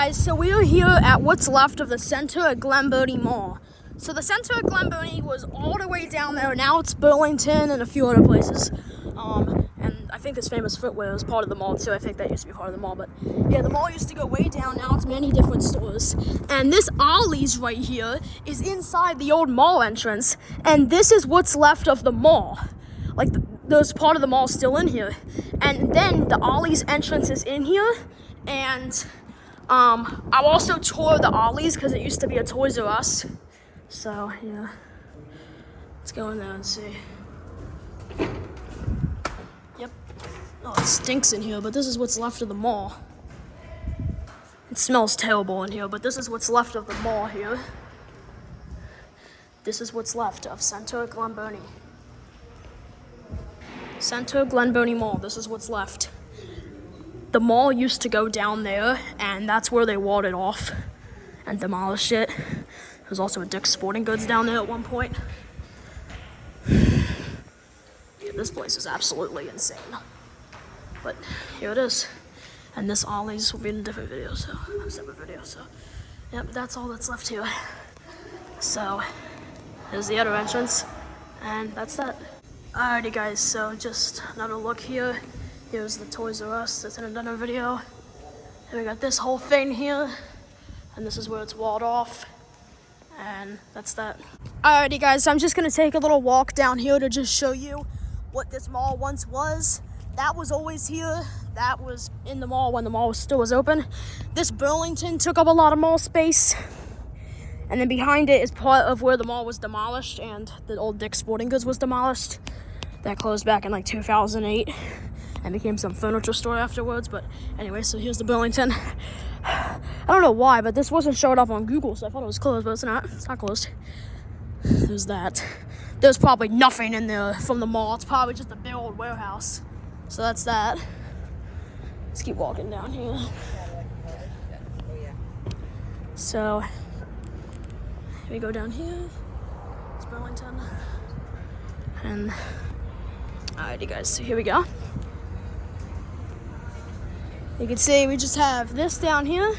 guys, so we are here at what's left of the center at Glen Mall. So the center at Glen was all the way down there. Now it's Burlington and a few other places. And I think this famous footwear is part of the mall too. I think that used to be part of the mall, but yeah, the mall used to go way down. Now it's many different stores. And this Ollie's right here is inside the old mall entrance. And this is what's left of the mall. Like there's part of the mall still in here. And then the Ollie's entrance is in here. And I also toured the Ollie's because it used to be a Toys R Us. So yeah, let's go in there and see. Yep. Oh, it stinks in here, but this is what's left of the mall. It smells terrible in here, but this is what's left of the mall here. This is what's left of Center Glen Center Glen Mall. This is what's left. The mall used to go down there, and that's where they walled it off and demolished it. There's also a Dick's Sporting Goods down there at one point. Yeah, this place is absolutely insane. But here it is. And this Ollie's will be in a different video, so a separate video. So, yep, that's all that's left here. So, here's the other entrance, and that's that. Alrighty, guys. So just another look here. Here's the Toys R Us that's in another video. And we got this whole thing here, and this is where it's walled off. And that's that. Alrighty guys, I'm just gonna take a little walk down here to just show you what this mall once was. That was always here. That was in the mall when the mall still was open. This Burlington took up a lot of mall space. And then behind it is part of where the mall was demolished and the old Dick's Sporting Goods was demolished. That closed back in like 2008 and became some furniture store afterwards. But anyway, so here's the Burlington. I don't know why, but this wasn't showing up on Google, so I thought it was closed, but it's not. It's not closed. There's that. There's probably nothing in there from the mall. It's probably just a big old warehouse. So that's that. Let's keep walking down here. So, here we go down here. It's Burlington. And, alrighty guys, so here we go. You can see we just have this down here.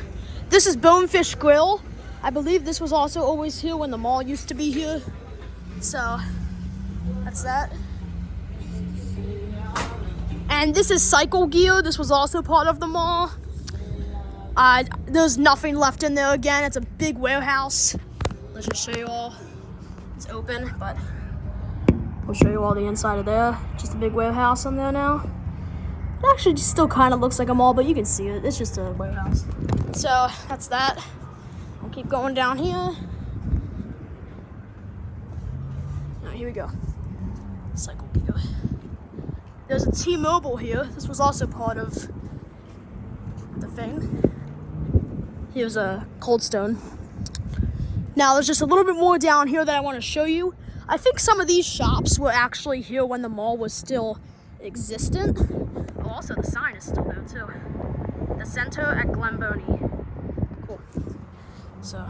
This is Bonefish Grill. I believe this was also always here when the mall used to be here. So, that's that. And this is Cycle Gear. This was also part of the mall. There's nothing left in there again. It's a big warehouse. Let's just show you all. It's open, but we'll show you all the inside of there. Just a big warehouse in there now. It actually just still kind of looks like a mall, but you can see it. It's just a warehouse. So that's that. We'll keep going down here. Now here we go. Cycle Gear. There's a T-Mobile here. This was also part of the thing. Here's a Cold Stone. Now there's just a little bit more down here that I want to show you. I think some of these shops were actually here when the mall was still existent. Oh, also the sign is still there too. The Center at Glen Cool. So,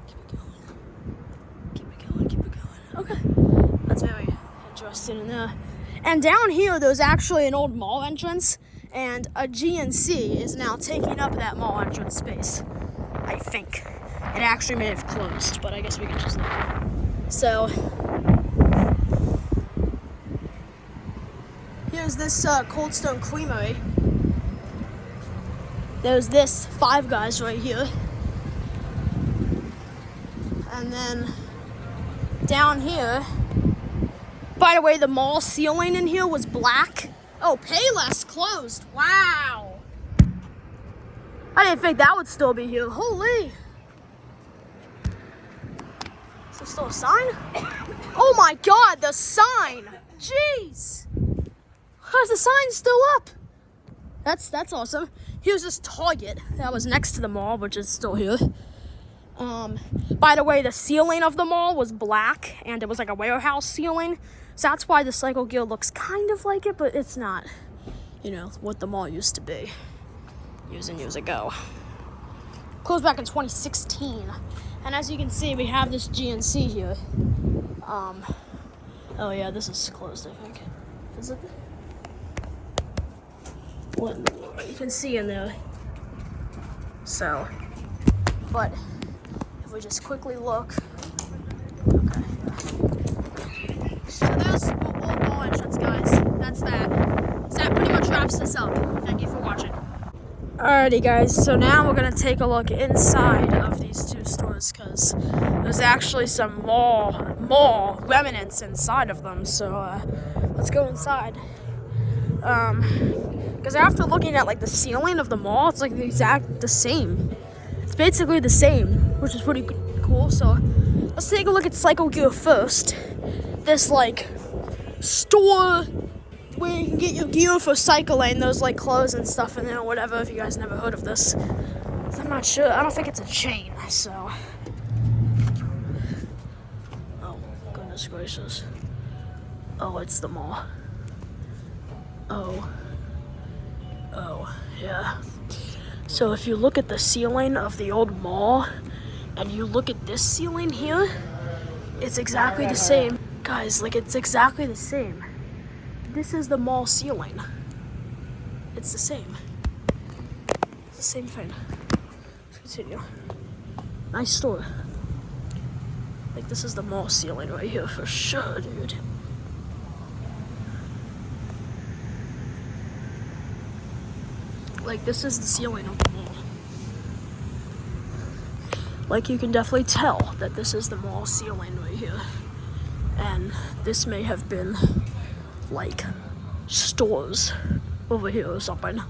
keep it going. Okay, that's very interesting in there. And down here, there's actually an old mall entrance, and a GNC is now taking up that mall entrance space. I think it actually may have closed, but I guess we can just look. So. Here's this Cold Stone Creamery. There's this Five Guys right here. And then down here, by the way, the mall ceiling in here was black. Oh, Payless closed. Wow. I didn't think that would still be here. Holy. Is there still a sign? Oh my God, the sign. Jeez. How's the sign still up? That's awesome. Here's this Target that was next to the mall, which is still here. By the way, the ceiling of the mall was black, and it was like a warehouse ceiling. So that's why the Cycle Gear looks kind of like it, but it's not, you know, what the mall used to be years and years ago. Closed back in 2016. And as you can see, we have this GNC here. Oh yeah, this is closed, I think. Is it? What you can see in there. So, but if we just quickly look, okay. So there's all mall entrance, guys. That's that. So that pretty much wraps this up. Thank you for watching. Alrighty, guys. So now we're gonna take a look inside of these two stores because there's actually some mall remnants inside of them. So let's go inside. Because after looking at like the ceiling of the mall, it's like the same. It's basically the same, which is pretty cool. So let's take a look at Cycle Gear first. This like store where you can get your gear for cycling. There's like clothes and stuff in there or whatever. If you guys never heard of this, I'm not sure. I don't think it's a chain. So, oh goodness gracious. Oh, it's the mall. Oh, yeah. So if you look at the ceiling of the old mall and you look at this ceiling here, it's exactly the same. Guys, like it's exactly the same. This is the mall ceiling. It's the same. It's the same thing. Let's continue. Nice store. Like this is the mall ceiling right here for sure, dude. Like this is the ceiling of the mall. Like you can definitely tell that this is the mall ceiling right here. And this may have been like stores over here or something.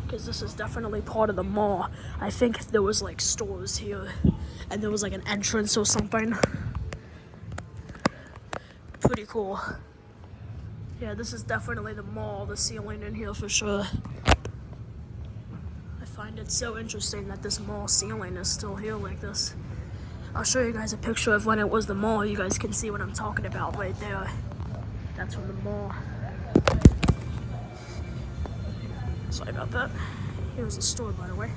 Because this is definitely part of the mall. I think there was like stores here and there was like an entrance or something. Pretty cool. Yeah, this is definitely the mall, the ceiling in here for sure. I find it so interesting that this mall ceiling is still here like this. I'll show you guys a picture of when it was the mall. You guys can see what I'm talking about right there. That's from the mall. Sorry about that. Here's the store, by the way.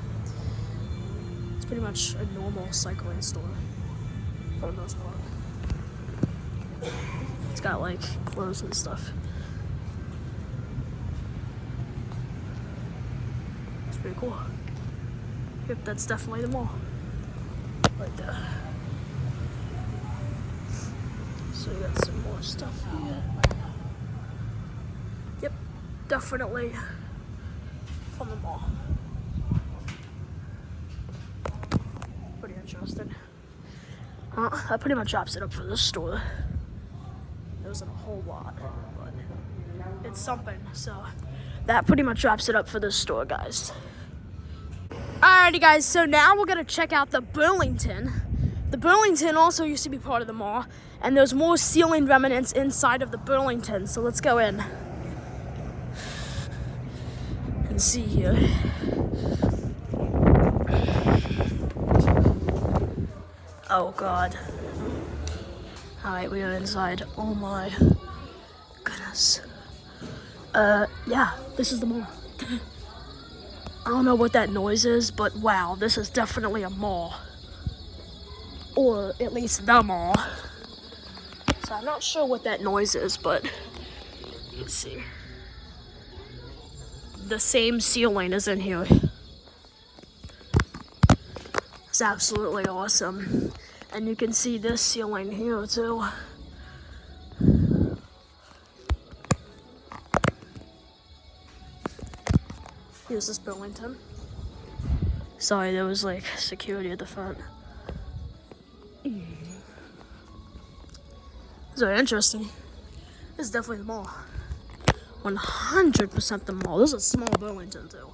It's pretty much a normal cycling store for the most part. It's got like clothes and stuff. It's pretty cool. Yep, that's definitely the mall. Right there. So we got some more stuff here. Yep, definitely from the mall. Pretty interesting. That pretty much wraps it up for this store. There wasn't a whole lot, but it's something. So that pretty much wraps it up for this store, guys. Alrighty, guys. So now we're gonna check out the Burlington. The Burlington also used to be part of the mall, and there's more ceiling remnants inside of the Burlington. So let's go in and see here. Oh God. Alright, we are inside. Oh my goodness. Yeah, this is the mall. I don't know what that noise is, but wow, this is definitely a mall. Or at least the mall. So I'm not sure what that noise is, but let's see. The same ceiling is in here. It's absolutely awesome. And you can see this ceiling here too. Here's this Burlington. Sorry, there was like security at the front. It's very interesting. This is definitely the mall. 100% the mall. This is a small Burlington too.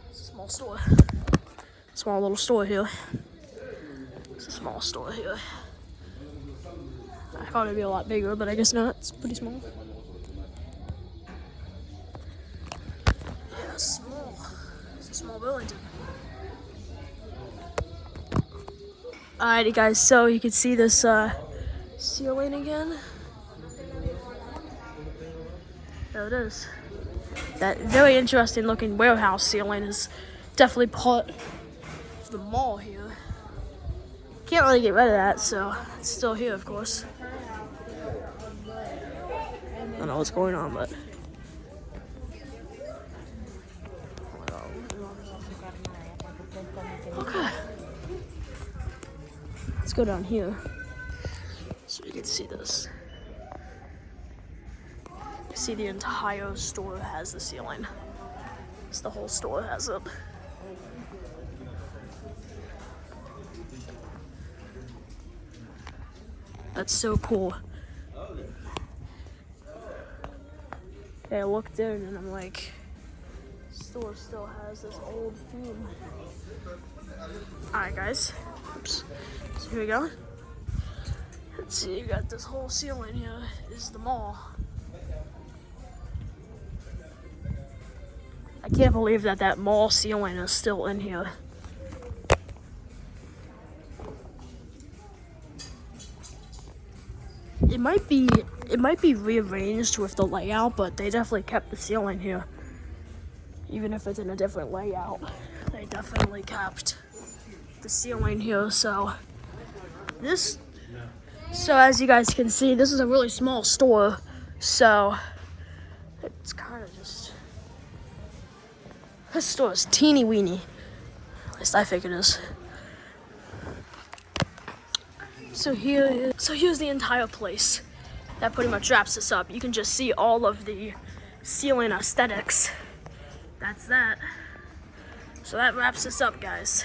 It's a small store. Small little store here. It's a small store here. I thought it'd be a lot bigger, but I guess not. It's pretty small. Yeah, small. It's a small Burlington. Alrighty, guys. So you can see this ceiling again. There it is. That very interesting looking warehouse ceiling is definitely part of the mall here. Can't really get rid of that, so it's still here, of course. I don't know what's going on, but Okay. Let's go down here so you can see this. You see the entire store has the ceiling. It's the whole store has it. That's so cool. Okay, I looked in and I'm like, store still has this old theme. Alright guys, oops. So here we go. Let's see, you got this whole ceiling here is the mall. I can't believe that mall ceiling is still in here. It might be rearranged with the layout, but they definitely kept the ceiling here. Even if it's in a different layout, they definitely kept the ceiling here. So as you guys can see, this is a really small store. So it's kind of just, this store is teeny weeny. At least I think it is. So here's the entire place. That pretty much wraps this up. You can just see all of the ceiling aesthetics. That's that. So that wraps this up, guys.